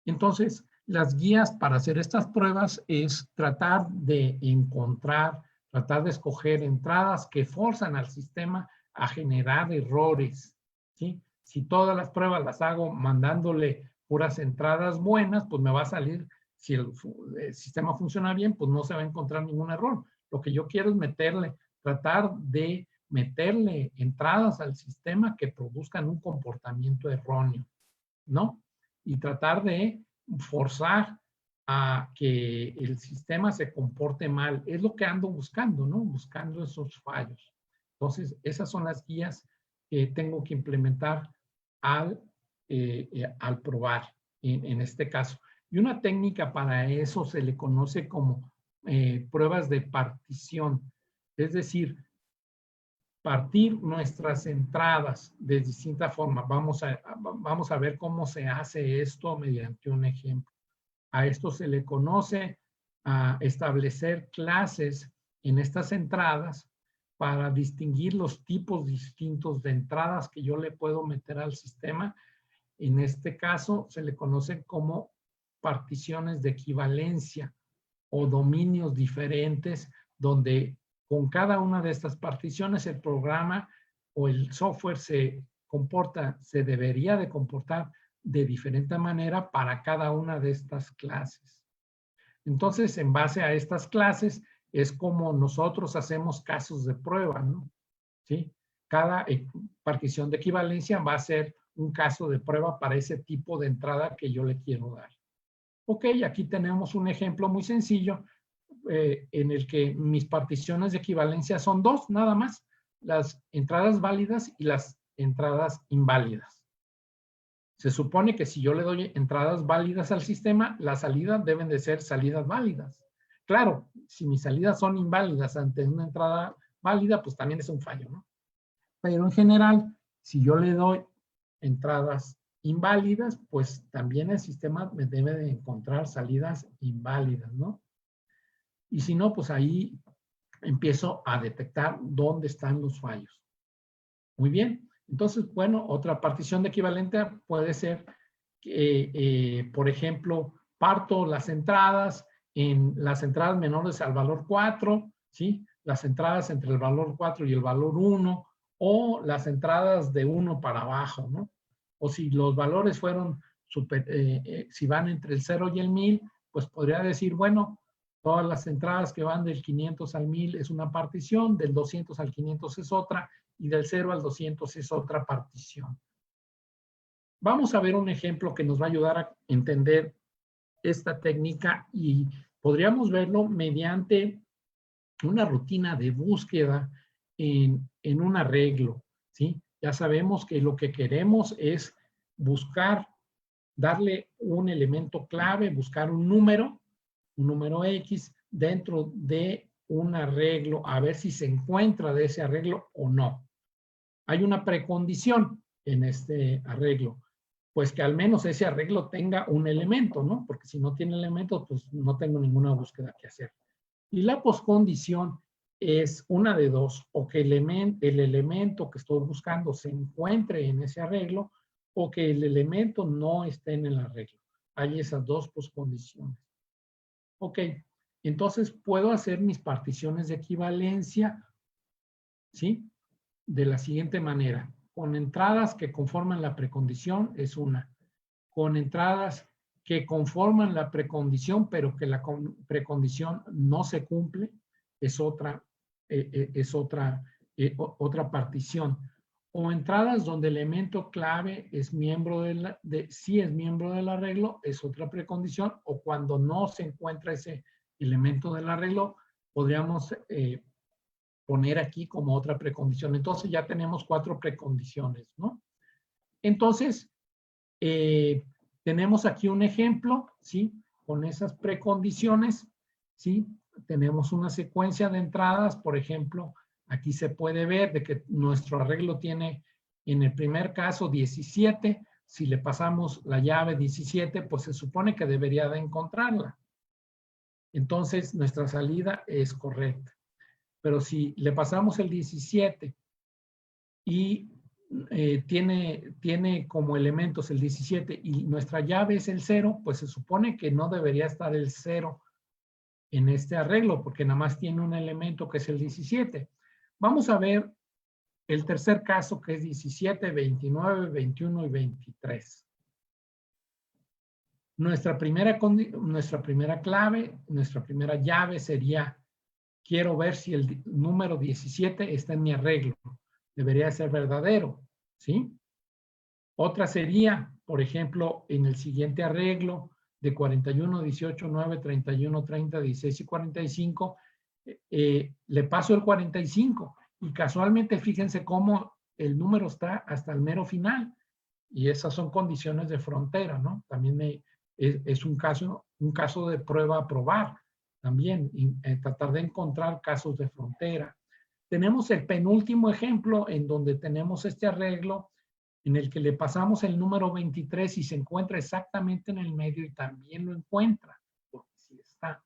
Entonces, las guías para hacer estas pruebas es tratar de encontrar, tratar de escoger entradas que forzan al sistema a generar errores, ¿sí? Si todas las pruebas las hago mandándole puras entradas buenas, pues me va a salir, si el sistema funciona bien, pues no se va a encontrar ningún error. Lo que yo quiero es tratar de meterle entradas al sistema que produzcan un comportamiento erróneo, ¿no? Y tratar de forzar a que el sistema se comporte mal. Es lo que ando buscando, ¿no? Buscando esos fallos. Entonces, esas son las guías que tengo que implementar al probar, en este caso. Y una técnica para eso se le conoce como pruebas de partición. Es decir, partir nuestras entradas de distinta forma. Vamos a ver cómo se hace esto mediante un ejemplo. A esto se le conoce a establecer clases en estas entradas para distinguir los tipos distintos de entradas que yo le puedo meter al sistema. En este caso se le conoce como particiones de equivalencia o dominios diferentes, donde con cada una de estas particiones el programa o el software se debería de comportar de diferente manera para cada una de estas clases. Entonces, en base a estas clases, es como nosotros hacemos casos de prueba, ¿no? ¿Sí? Cada partición de equivalencia va a ser un caso de prueba para ese tipo de entrada que yo le quiero dar. Ok, aquí tenemos un ejemplo muy sencillo en el que mis particiones de equivalencia son dos, nada más, las entradas válidas y las entradas inválidas. Se supone que si yo le doy entradas válidas al sistema, las salidas deben de ser salidas válidas. Claro, si mis salidas son inválidas ante una entrada válida, pues también es un fallo, ¿no? Pero en general, si yo le doy entradas inválidas, pues también el sistema me debe de encontrar salidas inválidas, ¿no? Y si no, pues ahí empiezo a detectar dónde están los fallos. Muy bien. Entonces, bueno, otra partición de equivalencia puede ser, por ejemplo, parto las entradas en las entradas menores al valor 4, ¿sí? Las entradas entre el valor 4 y el valor 1, o las entradas de 1 para abajo, ¿no? O si los valores fueron, si van entre el 0 y el 1000, pues podría decir, bueno, todas las entradas que van del 500 al 1000 es una partición, del 200 al 500 es otra, y del 0 al 200 es otra partición. Vamos a ver un ejemplo que nos va a ayudar a entender esta técnica y podríamos verlo mediante una rutina de búsqueda en un arreglo, ¿sí? Ya sabemos que lo que queremos es buscar, darle un elemento clave, buscar un número X dentro de un arreglo, a ver si se encuentra de ese arreglo o no. Hay una precondición en este arreglo, pues que al menos ese arreglo tenga un elemento, ¿no? Porque si no tiene elementos, pues no tengo ninguna búsqueda que hacer. Y la poscondición es una de dos, o que el elemento que estoy buscando se encuentre en ese arreglo, o que el elemento no esté en el arreglo. Hay esas dos poscondiciones. Ok, entonces puedo hacer mis particiones de equivalencia, ¿sí? De la siguiente manera. Con entradas que conforman la precondición es una. Con entradas que conforman la precondición, pero que la precondición no se cumple, es otra partición. o entradas donde el elemento clave es miembro si es miembro del arreglo, es otra precondición, o cuando no se encuentra ese elemento del arreglo, podríamos poner aquí como otra precondición. Entonces ya tenemos 4 precondiciones, ¿no? Entonces, tenemos aquí un ejemplo, ¿sí? Con esas precondiciones, ¿sí? Tenemos una secuencia de entradas, por ejemplo, aquí se puede ver de que nuestro arreglo tiene, en el primer caso, 17. Si le pasamos la llave 17, pues se supone que debería de encontrarla. Entonces, nuestra salida es correcta. Pero si le pasamos el 17 y tiene como elementos el 17 y nuestra llave es el 0, pues se supone que no debería estar el 0 en este arreglo, porque nada más tiene un elemento que es el 17. Vamos a ver el tercer caso, que es 17, 29, 21 y 23. Nuestra primera clave, nuestra primera llave sería, quiero ver si el número 17 está en mi arreglo. Debería ser verdadero, ¿sí? Otra sería, por ejemplo, en el siguiente arreglo de 41, 18, 9, 31, 30, 16 y 45, le paso el 45 y casualmente fíjense cómo el número está hasta el mero final y esas son condiciones de frontera, ¿no? También es un caso de prueba a probar, también tratar de encontrar casos de frontera. Tenemos el penúltimo ejemplo en donde tenemos este arreglo en el que le pasamos el número 23 y se encuentra exactamente en el medio y también lo encuentra, porque sí está.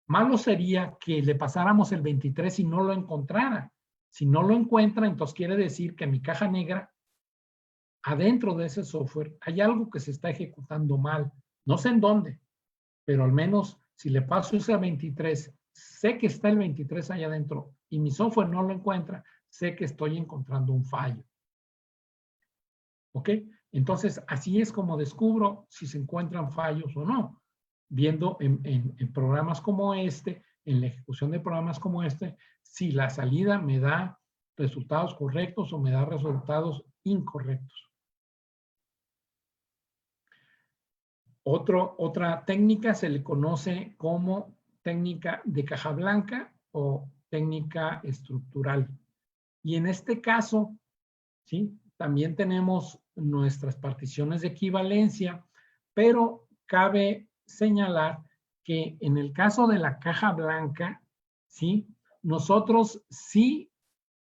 Malo sería que le pasáramos el 23 y no lo encontrara. Si no lo encuentra, entonces quiere decir que mi caja negra, adentro de ese software, hay algo que se está ejecutando mal. No sé en dónde, pero al menos si le paso ese 23, sé que está el 23 allá adentro y mi software no lo encuentra, sé que estoy encontrando un fallo. ¿Ok? Entonces, así es como descubro si se encuentran fallos o no. Viendo en programas como este, en la ejecución de programas como este, si la salida me da resultados correctos o me da resultados incorrectos. Otra técnica se le conoce como técnica de caja blanca o técnica estructural. Y en este caso, ¿sí? También tenemos nuestras particiones de equivalencia, pero cabe señalar que en el caso de la caja blanca, ¿sí? Nosotros sí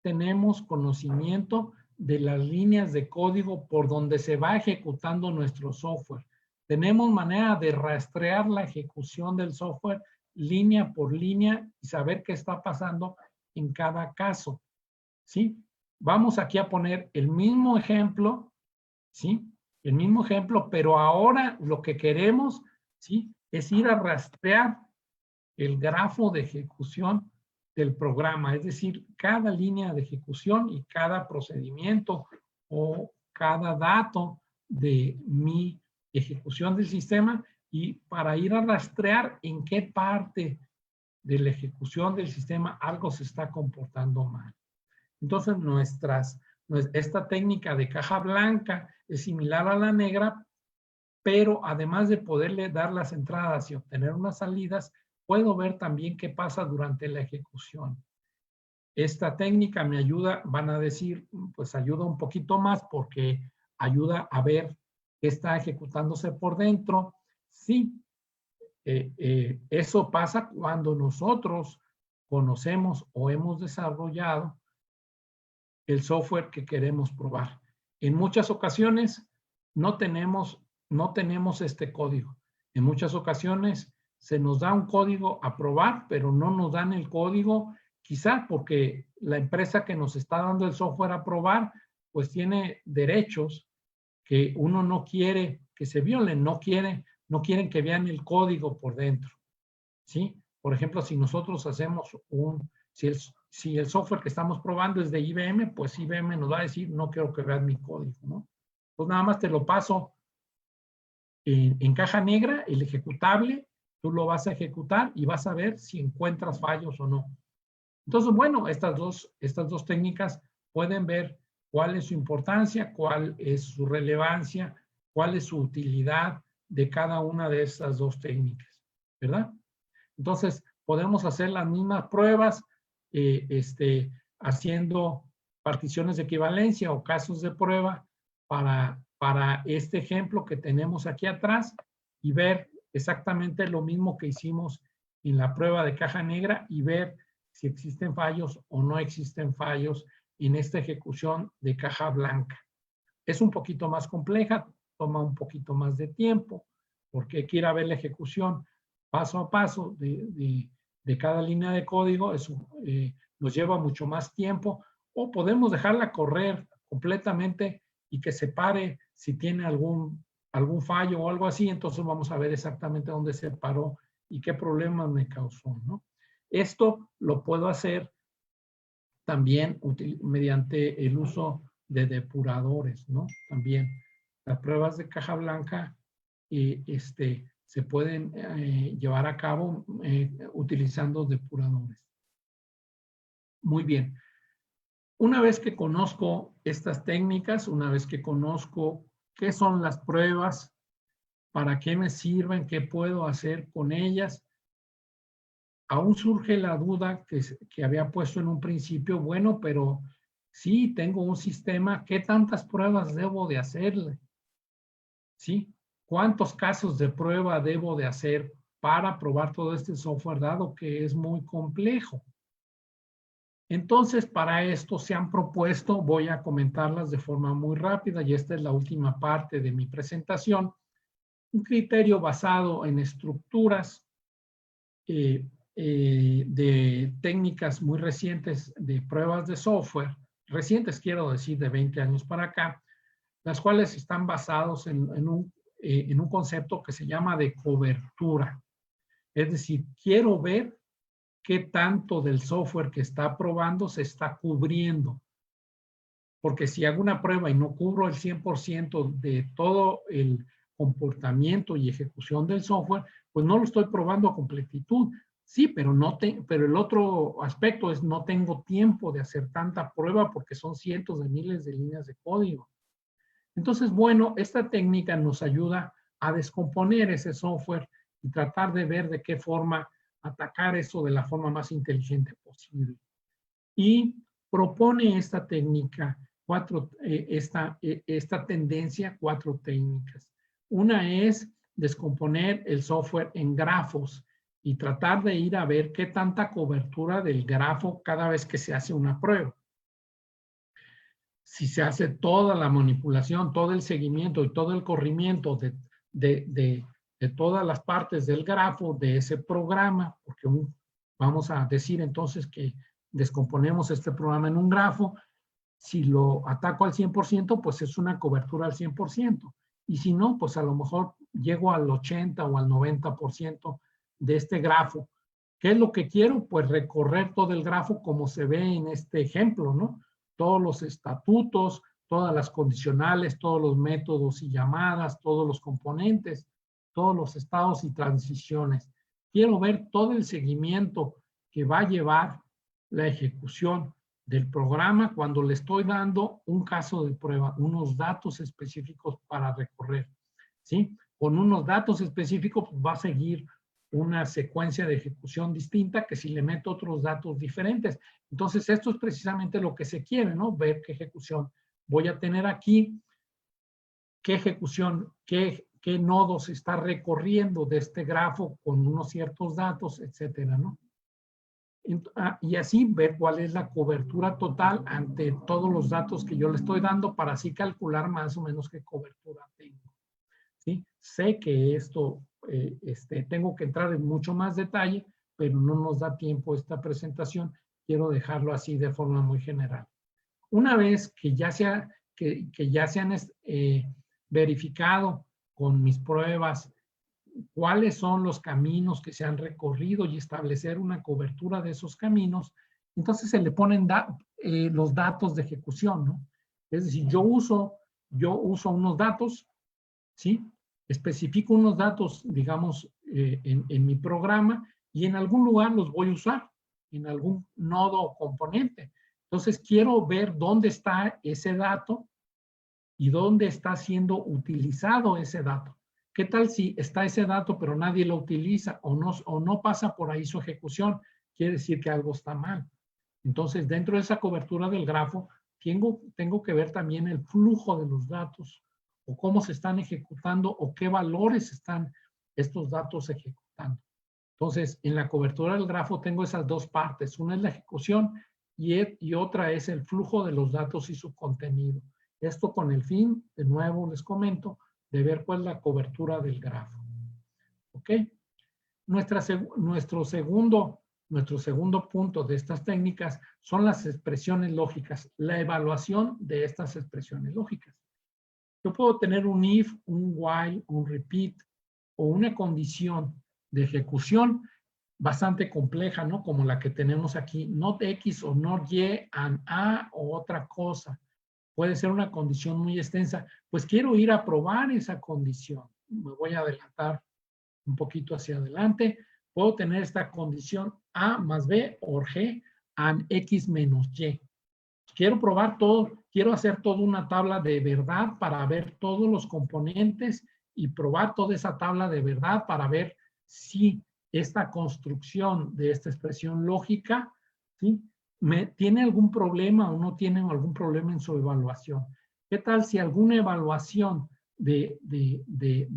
tenemos conocimiento de las líneas de código por donde se va ejecutando nuestro software. Tenemos manera de rastrear la ejecución del software línea por línea y saber qué está pasando en cada caso, ¿sí? Vamos aquí a poner el mismo ejemplo, ¿sí? El mismo ejemplo, pero ahora lo que queremos, ¿sí? Es ir a rastrear el grafo de ejecución del programa, es decir, cada línea de ejecución y cada procedimiento o cada dato de mi ejecución del sistema y para ir a rastrear en qué parte de la ejecución del sistema algo se está comportando mal. Entonces, esta técnica de caja blanca es similar a la negra, pero además de poderle dar las entradas y obtener unas salidas, puedo ver también qué pasa durante la ejecución. Esta técnica me ayuda, van a decir, pues ayuda un poquito más porque ayuda a ver qué está ejecutándose por dentro. Sí, eso pasa cuando nosotros conocemos o hemos desarrollado el software que queremos probar. En muchas ocasiones no tenemos este código. En muchas ocasiones se nos da un código a probar, pero no nos dan el código, quizá porque la empresa que nos está dando el software a probar, pues tiene derechos que uno no quiere que se violen, no quieren que vean el código por dentro, ¿sí? Por ejemplo, si nosotros hacemos si el software que estamos probando es de IBM, pues IBM nos va a decir, no quiero que veas mi código, ¿no? Pues nada más te lo paso en caja negra, el ejecutable, tú lo vas a ejecutar y vas a ver si encuentras fallos o no. Entonces, bueno, estas dos técnicas pueden ver cuál es su importancia, cuál es su relevancia, cuál es su utilidad de cada una de estas dos técnicas, ¿verdad? Entonces, podemos hacer las mismas pruebas haciendo particiones de equivalencia o casos de prueba para este ejemplo que tenemos aquí atrás y ver exactamente lo mismo que hicimos en la prueba de caja negra y ver si existen fallos o no existen fallos en esta ejecución de caja blanca. Es un poquito más compleja, toma un poquito más de tiempo, porque hay que ir a ver la ejecución paso a paso de cada línea de código. Eso nos lleva mucho más tiempo, o podemos dejarla correr completamente y que se pare si tiene algún fallo o algo así. Entonces vamos a ver exactamente dónde se paró y qué problemas me causó, ¿no? Esto lo puedo hacer también mediante el uso de depuradores, ¿no? También las pruebas de caja blanca se pueden llevar a cabo utilizando depuradores. Muy bien. Una vez que conozco estas técnicas, una vez que conozco qué son las pruebas, para qué me sirven, qué puedo hacer con ellas, aún surge la duda que había puesto en un principio. Bueno, pero sí, tengo un sistema, ¿qué tantas pruebas debo de hacerle? ¿Sí? ¿Cuántos casos de prueba debo de hacer para probar todo este software, dado que es muy complejo? Entonces, para esto se han propuesto, voy a comentarlas de forma muy rápida, y esta es la última parte de mi presentación, un criterio basado en estructuras de técnicas muy recientes de pruebas de software, recientes quiero decir de 20 años para acá, las cuales están basados en un concepto que se llama de cobertura. Es decir, quiero ver qué tanto del software que está probando se está cubriendo. Porque si hago una prueba y no cubro el 100% de todo el comportamiento y ejecución del software, pues no lo estoy probando a completitud. Sí, pero el otro aspecto es no tengo tiempo de hacer tanta prueba porque son cientos de miles de líneas de código. Entonces, bueno, esta técnica nos ayuda a descomponer ese software y tratar de ver de qué forma atacar eso de la forma más inteligente posible. Y propone esta técnica, esta tendencia, 4 técnicas. Una es descomponer el software en grafos y tratar de ir a ver qué tanta cobertura del grafo cada vez que se hace una prueba. Si se hace toda la manipulación, todo el seguimiento y todo el corrimiento de todas las partes del grafo de ese programa, porque vamos a decir entonces que descomponemos este programa en un grafo, si lo ataco al 100%, pues es una cobertura al 100%. Y si no, pues a lo mejor llego al 80 o al 90% de este grafo. ¿Qué es lo que quiero? Pues recorrer todo el grafo como se ve en este ejemplo, ¿no? Todos los estatutos, todas las condicionales, todos los métodos y llamadas, todos los componentes, todos los estados y transiciones. Quiero ver todo el seguimiento que va a llevar la ejecución del programa cuando le estoy dando un caso de prueba, unos datos específicos para recorrer, ¿sí? Con unos datos específicos pues va a seguir una secuencia de ejecución distinta que si le meto otros datos diferentes. Entonces, esto es precisamente lo que se quiere, ¿no? Ver qué ejecución voy a tener aquí, qué ejecución, qué nodos está recorriendo de este grafo con unos ciertos datos, etcétera, ¿no? Y así ver cuál es la cobertura total ante todos los datos que yo le estoy dando para así calcular más o menos qué cobertura tengo. ¿Sí? Sé que esto tengo que entrar en mucho más detalle, pero no nos da tiempo esta presentación. Quiero dejarlo así de forma muy general. Una vez que ya se han verificado con mis pruebas cuáles son los caminos que se han recorrido y establecer una cobertura de esos caminos, entonces se le ponen los datos de ejecución, ¿no? Es decir, yo uso unos datos, ¿sí? Especifico unos datos, digamos, en mi programa y en algún lugar los voy a usar, en algún nodo o componente. Entonces, quiero ver dónde está ese dato y dónde está siendo utilizado ese dato. ¿Qué tal si está ese dato pero nadie lo utiliza o no pasa por ahí su ejecución? Quiere decir que algo está mal. Entonces, dentro de esa cobertura del grafo, tengo que ver también el flujo de los datos o cómo se están ejecutando o qué valores están estos datos ejecutando. Entonces, en la cobertura del grafo tengo esas dos partes. Una es la ejecución y otra es el flujo de los datos y su contenido. Esto con el fin, de nuevo les comento, de ver cuál es la cobertura del grafo. ¿Ok? Nuestro segundo punto de estas técnicas son las expresiones lógicas, la evaluación de estas expresiones lógicas. Yo puedo tener un if, un while, un repeat o una condición de ejecución bastante compleja, ¿no? Como la que tenemos aquí, not X o not Y, and A o otra cosa. Puede ser una condición muy extensa. Pues quiero ir a probar esa condición. Me voy a adelantar un poquito hacia adelante. Puedo tener esta condición A más B o G and X menos Y. Quiero probar todo, quiero hacer toda una tabla de verdad para ver todos los componentes y probar toda esa tabla de verdad para ver si esta construcción de esta expresión lógica, ¿sí? ¿Tiene algún problema o no tiene algún problema en su evaluación? ¿Qué tal si alguna evaluación de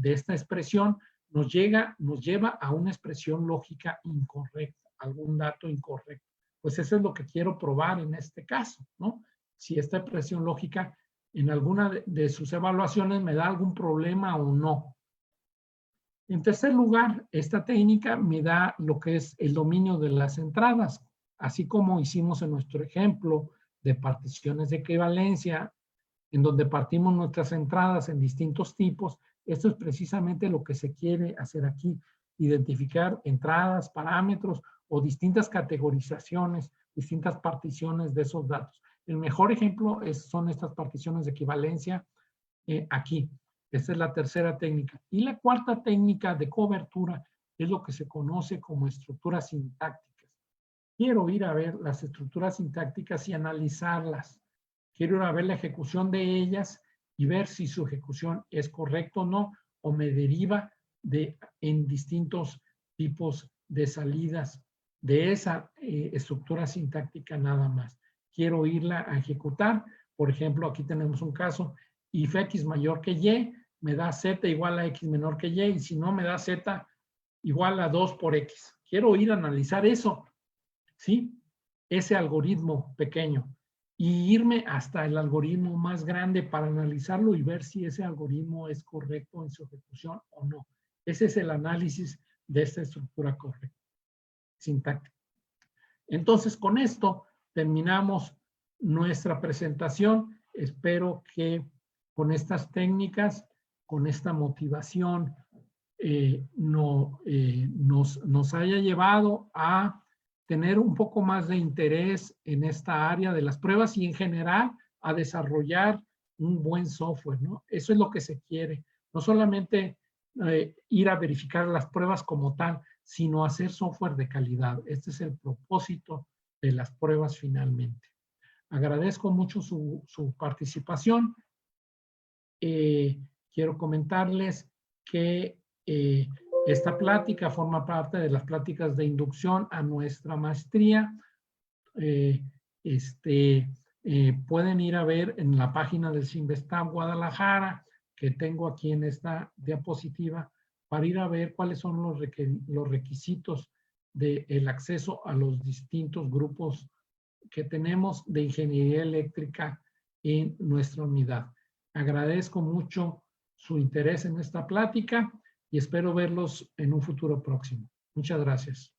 esta expresión nos lleva a una expresión lógica incorrecta, algún dato incorrecto? Pues eso es lo que quiero probar en este caso, ¿no? Si esta expresión lógica en alguna de sus evaluaciones me da algún problema o no. En tercer lugar, esta técnica me da lo que es el dominio de las entradas, así como hicimos en nuestro ejemplo de particiones de equivalencia, en donde partimos nuestras entradas en distintos tipos. Esto es precisamente lo que se quiere hacer aquí, identificar entradas, parámetros o distintas categorizaciones, distintas particiones de esos datos. El mejor ejemplo son estas particiones de equivalencia aquí. Esta es la tercera técnica. Y la cuarta técnica de cobertura es lo que se conoce como estructuras sintácticas. Quiero ir a ver las estructuras sintácticas y analizarlas. Quiero ir a ver la ejecución de ellas y ver si su ejecución es correcta o no, o me deriva en distintos tipos de salidas de esa estructura sintáctica nada más. Quiero irla a ejecutar. Por ejemplo, aquí tenemos un caso, if x mayor que y, me da z igual a x menor que y, y si no, me da z igual a 2 por x. Quiero ir a analizar eso, ¿sí? Ese algoritmo pequeño y irme hasta el algoritmo más grande para analizarlo y ver si ese algoritmo es correcto en su ejecución o no. Ese es el análisis de esta estructura correcta, sintáctica. Entonces, con esto terminamos nuestra presentación. Espero que con estas técnicas, con esta motivación, nos haya llevado a tener un poco más de interés en esta área de las pruebas y en general a desarrollar un buen software, ¿no? Eso es lo que se quiere. No solamente ir a verificar las pruebas como tal, sino hacer software de calidad. Este es el propósito de las pruebas finalmente. Agradezco mucho su participación. Quiero comentarles que esta plática forma parte de las pláticas de inducción a nuestra maestría. Pueden ir a ver en la página del Cinvestav Guadalajara, que tengo aquí en esta diapositiva, para ir a ver cuáles son los requisitos del acceso a los distintos grupos que tenemos de ingeniería eléctrica en nuestra unidad. Agradezco mucho su interés en esta plática y espero verlos en un futuro próximo. Muchas gracias.